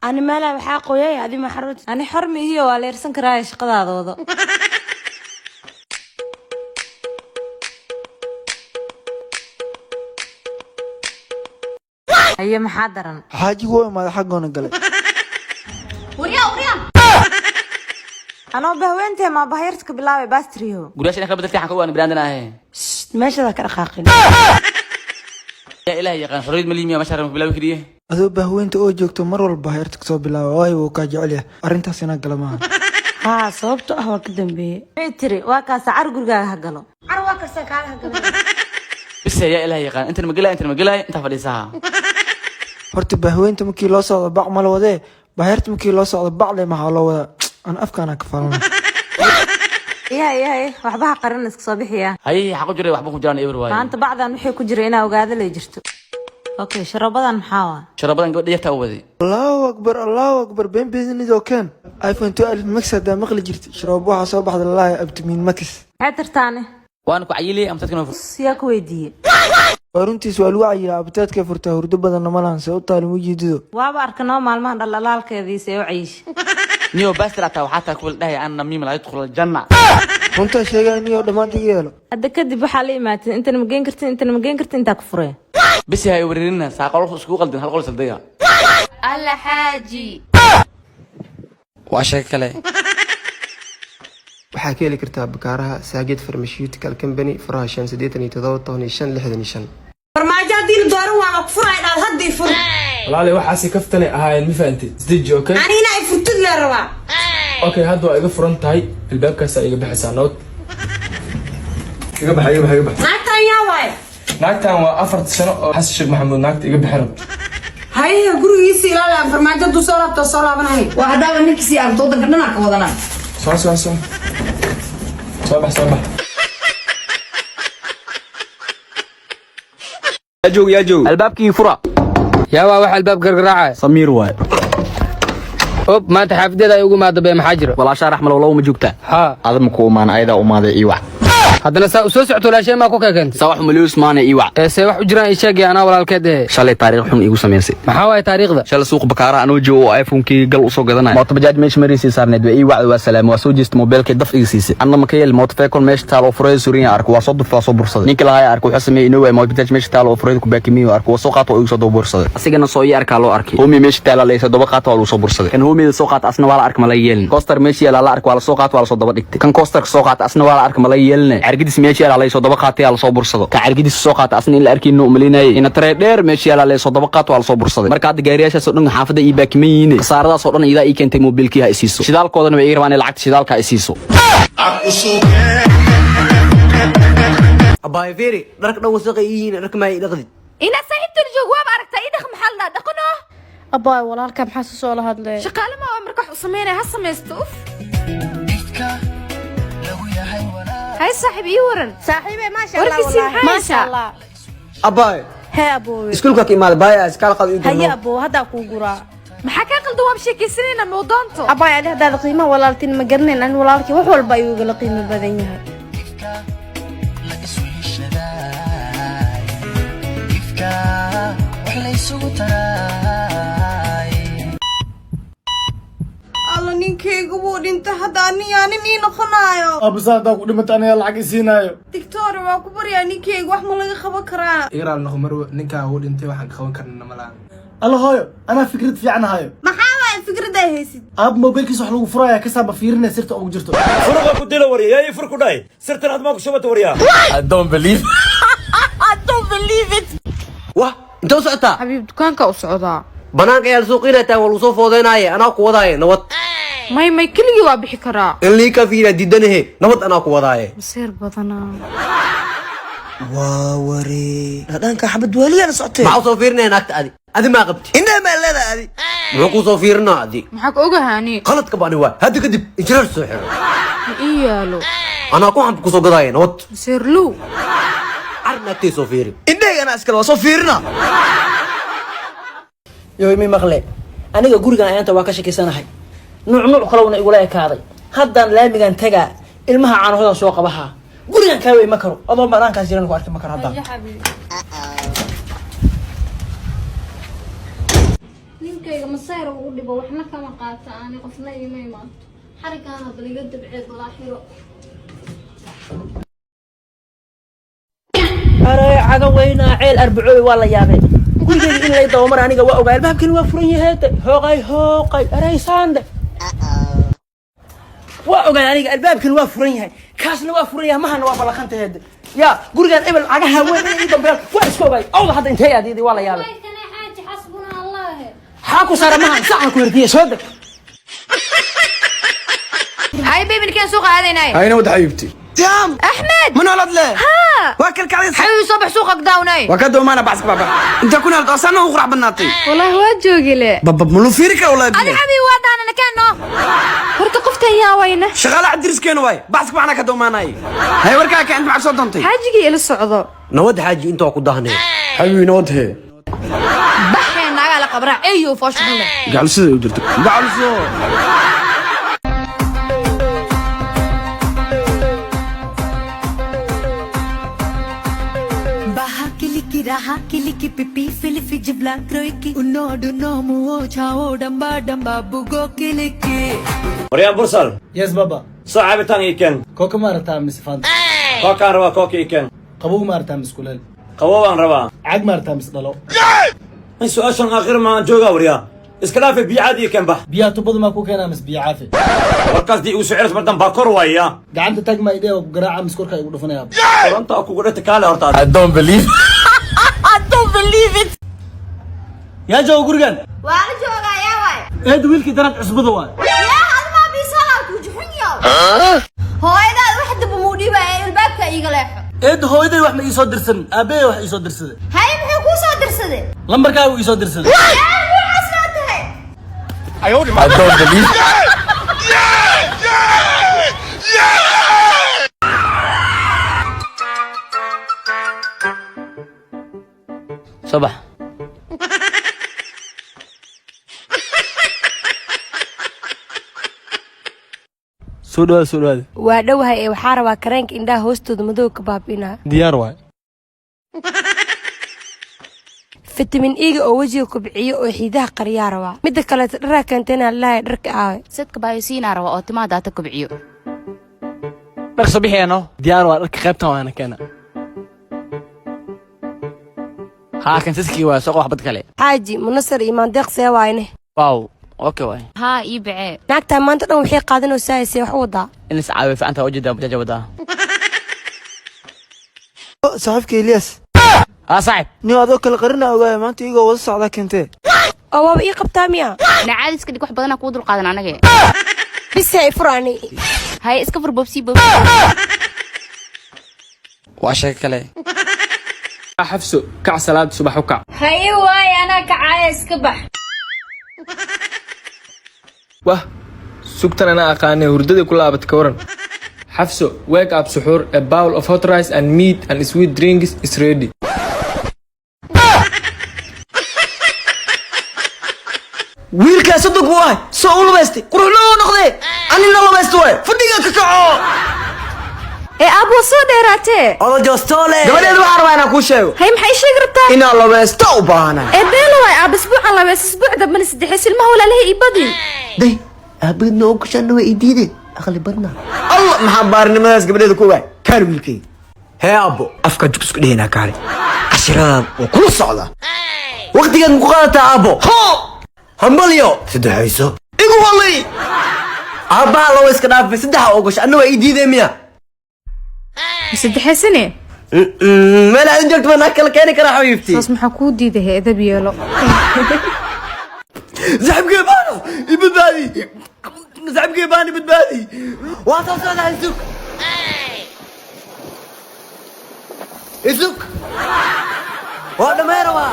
أنا مالها بحاقوية هذه ما حرت أنا حرمي هي ولا يرسن كراي شقة هذا هي محاضرا حاجي هو ما حقنا قال وريا أنا بهوينت ما بهيرتك بالله باستريو قوليش أنا بدلتي حكوا أنا براندنا هي ماشي ذاك الخاقين يا إلهي يا قان حريد مليمية ما شرم بلاوي كديه adoo bahweynta oo joogto mar walba heerta kasoo bilaabo waayo wuu kaa jecel yahay arrintaas inaa gala maaha ها صوبته هو كدنبي تري واكاس عرقرقا هقلو عرواك السكالة هقلو بس يا إلهي يا قان أنت المقلاي أنت فليسها horta bahweynta markii loo socdo bac ma la wadee baheerta markii loo socdo bac le maxaa loo wadaa aan afkaana ka falana يا وحبها قرن اسك صبيحيا هاي حقو جري وحبو جران إبر واي ما أنت بعدها وحي كجري هنا وقاعدة لي جرتو أوكي شربضان محاوا شربان قد يحتى أودي allahu akbar been beedinidoo keen iphone 12 max hadaa maqli jirta sharoob waxaa soo baxda lalahay abtimiin matis هاتر تاني وأنا كعيلي أم تتكلم سياك ويدي waa runtiis waa lagu cayiraa abitaadka furtaa hurdo badanna ma lahan see u taali mujidido وابا أركنو مالمان دلالالك ذي سيو عيش نيو باستر أتا وحتى كل ده أنا ميم لا يدخل الجنة runtaa sheegaa iniyoo dhammaanta iga yeelo هذا كدب وحالي مات أنت مجين كرتين أنت كفرين بس هاي ورينا ساقول سكوك قلدين هالقول سلدية الله حاجي وأشياء كله waxaa ka heli kartaa bakaaraha Saagid Pharmaceutical Company furaha 587 farmaajo hadii la dooran waa ku furay inaad hadii fur walaal waxaasi kaftane ahaayeen ma fahanti isdeji okay anina ay furtid la rabaa okay hadda waa iga furan tahay albaabkaas ay iga bixisa nood iga baxay naagtan yaa waay naagtan waa 4 sano oo xasan sheekh maxamuud naagta iga bixin haye gurigiisa ilaa farmaajo du soo laabanahay waa hadaba ninkii aan doodan kadana ka wadana soo bax يا جو الباب كي فرع يا واحد الباب قرقراعه سمير واي اوب ما تحافظي يوغو ما دبي محاجره ولا شارح مل والله ما جوجتا ها هذا مكومان ايدا وماده ايوع هذا سو سocto la shay ma ku kagant سواح مليوس مانا ايوع see wax u jiraan ishaagay ana walaalkeed shalay taariikh xun igu sameysay maxaa way taariikhda shalay suuq bakaara anoo joogo iPhone-kii gal u soo gadanay mooto bajaaj meesh marisi saarneed way iiwacd waa salaam waa soo jeest mobilka daf iga siisay anna ma ka yeel mooto feekon meesh taalo furay suuriya arko waa soo dufaa soo bursaday ninka lahaay arko wuxuu sameeyay inuu mooto bajaaj meesh taalo furay ku baakimiyo arko waa soo qaato oo igu soo bursaday asigana soo ii arkaa loo arkay hoomi meesh taalo leeysa daba qaato oo soo bursaday kan hoomi soo qaato asna waa la arka ma la yeelin coaster meesh yaala la arko waa la soo qaato waa la soo daba dhigtay kan coaster soo qaato asna waa la arka ma la yeelin argidis meesh yaala soo daba qaatay la soo bursado ka argidis soo qaata asna in la arkiino umalinay in tare dheer meesh yaala la soo daba qaato waa la soo bursaday marka aad gaariyaasha soo dhan xaafada ii baakimiin saaradaas oo dhan iyada ii keentay mobilkii ha isiiso shidaalkoodana way ii rabaan lacagta shidaalka isiiso abay fiiri dharka dhan wasaqay yihiin dharka ma ay dhaqdid ina saaxiibta joogwaab aragtay idaq maxal la dhaqano abay walaalka maxaa soo la hadlay shaqaale ma marka wax sameynay ha sameesto uf هاي صاحب يورن صاحبي ما شاء الله والله ما شاء الله abay هي ابو iskuulka ka imaad baaya iskaal qad igu هي ابو هذا كو غرا maxaa ka qaldan waa sheekaysanayna moodanto abay hada qiimo walaaltin ma garneen an walaalki wax walba ayuu gala qiimo badan yahay alla ninkeygu wuu dhintay hadda aniyaani nii noqonayo absaada ku dhimata aniga lacag isiinayo doctor waa ku baryaa ninkeygu wax ma laga qaban karaa igaraal noqo marwa ninka uu dhintay waxaan ka qaban karnaa ma lahan alla hooyo ana fikrad fiican hayo maxaa waay fikrad ay haysid aab mobilkiisa wax lagu furaya ka saaba fiirinay sirta ugu jirto فرقة كديلا وريا يا فرق داي سرت أنا ما كشبت وريا I don't believe wah inta socota حبيب دكانka u socdaa banaanka ayaa soo qiinaytaa wal soo foodeenay ana ku wadaaye nabad may kiligi waa bixi karaa in lii ka fiira didanahe nabad ana ku wadaaye seer badana waa wari dhaanka xabad waliya la socotay maxaa soo fiirinay naagta adi ma qabti inna ma leedahay adi muxuu ku soo fiirinaa adi maxaa ka ogahaani qaladka bani waa hadda kadib injineer soo xiro ii yaalo ana ku xab ku soo gadaaye nabad seerlu arnaagtay soo fiiri indheegana iskala waa soo fiirina yoy mi maqle aniga gurigan ayanta waa ka shakisanahay nuuc kalena igula ekaaday haddaan laamigan tagaa ilmaha caanahooda soo qabaha gurigan kaa wey ma karo adoo banaankaas jiran ku arki ma karo haddaan jirkayga masayr ugu dhibo waxna kama qaata aan qofna ima imaato xarigaana baliga dabceed la xiro أرى عجوينا عيل أربعة ولا يابي كل جديد إلا يدور أنا جوا وقال الباب كله وفرني هات هوقي أرى ساند وقال أنا الباب كله وفرني هاي كاسنا وفرني ما هن وافلا خنت هاد يا قرقان إبل عجها وين يدبر وإيش كوباي أول حد انتهى دي ولا يابي كان حاجة حسبنا الله حاكو صار ما هن ساعة كوردية صدق هاي بيبي كان سوق هذه ناي هاي نود حبيبتي تمام أحمد من ولد له ها واكل كعيس حبيبي صبح سوقك داوناي وكدو ما انا بعسك بابا انت كنا القصانه وقرع بناطي والله واجوقي له بابا ملو فيرك ولا أنا حبيبي وادانا أنا كأنه هرتقفت يا وينه شغال عدرس كين واي بعسك معنا كدو ما ناي هاي وركاك انت معك صوت انت حاجي إلى الصعود نود حاجي انت وكو دهني حبيبي نود هي بحين على قبره أيوه فوش منه قال سيده ودرتك قال سو raha kiliki pipi filifi jibla kroiki unodu nomu chao damba damba bugo kiliki وريان برسل يس بابا صعب تاني كان كوكا مارتا مس فانت كوكان روا كوكي كان قبو مارتا مس كلال قوان روا عق مارتا مس دلو من سؤال شن اخر ما جوغا وريان اسكلافي بيعادي كان به بيا تبض ما كوكا مس بيا عافي وركاس دي وسعرت مردن باكور ويا قعدت تجمع ايديه وقراعه مسكوركا يقولوا فينا انت اكو قلت كاله هرتا I don't believe يا جو قرقان وأنا جوغا يا واي ايه دويلكي درت عصبده واي يا هذا ما بيصلك وجحنيا هو إذا واحد بمودي بقى الباب يقلعه ايه هو يدي واحد يسود درسن ابي واحد يسود درسده هاي محكو صادر صدق لمبركا يسود درسده يا مو عصرتها I don't believe صباح سوداد waa dhowahay ee waxaa rabaa kareenka indhaha hoostooda madow ka baabinaa diyaar waay fitamiin E oo wajiga kobciyo oo xiidaha qariyaa rabaa midda kale dharaa keentayna lahay dharka aawe sadka baayosiina raba oo timaha daata kobciyo dhar sabixiino diyaar waa dharka qaybtan waana keena ها كان تسكي وسوق واحد كله xaaji munasar iyo maandeeq see waayne واو اوكي واي ها ii bacee naagtaa maanta dhan waxay qaadanaysaa haysee wax u wadaa انس عاوي فانت وجد بجاجه ودا saaxiibka Ilyas ها صعب nin adoo kala qarina ogaay maanta iyaga wada socda keentee oo waaba ii qabtaa miya nacaad iska dhig wax badan ku dul qaadan anaga bis hay furaani hay iska fur bobsi واشك كله حفصو كع صلاة صباح وكع hay waay anaa kacaya iska bax واه سكتنا أنا أقاني هرددي كلها بتكورن حفصو wake up سحور a bowl of hot rice and meat and sweet drinks is ready wiilkaa saddex waay soo u labaystay qurux loo noqday anina labaysto waay fadhiga ka kaco ee abo soo dheeraatee odo joostole gabadheedu waxaan rabaa inaan kuu sheego hay maxay sheegi rabtaa inaan labaysto u baahanahay ee beelo waay aab isbuucan labeys isbuucda man saddex ilmaha walaalahay ii badi day aabid noo gashanna way idiide aqli badna allah maxaa baarinimadaas gabadheedu ku waay kaar wiilkay hee abbo afka jug isku dhehena kaale cashiradan oo kula socda waqtigeed muku qaadataa abbo ho hambalyo saddexayso igu wallay aabbaha lawa iska dhaafay saddexa oo gasho anna waa ii diidee miya saddexaysane meel aad joogto baan kala keeni karaa xabiibtii saas maxaa kuu diiday edab yeelo زعبك بانو يبدبادي زعبك باني بدبادي واتصل على السوق السوق وهذا ما يروى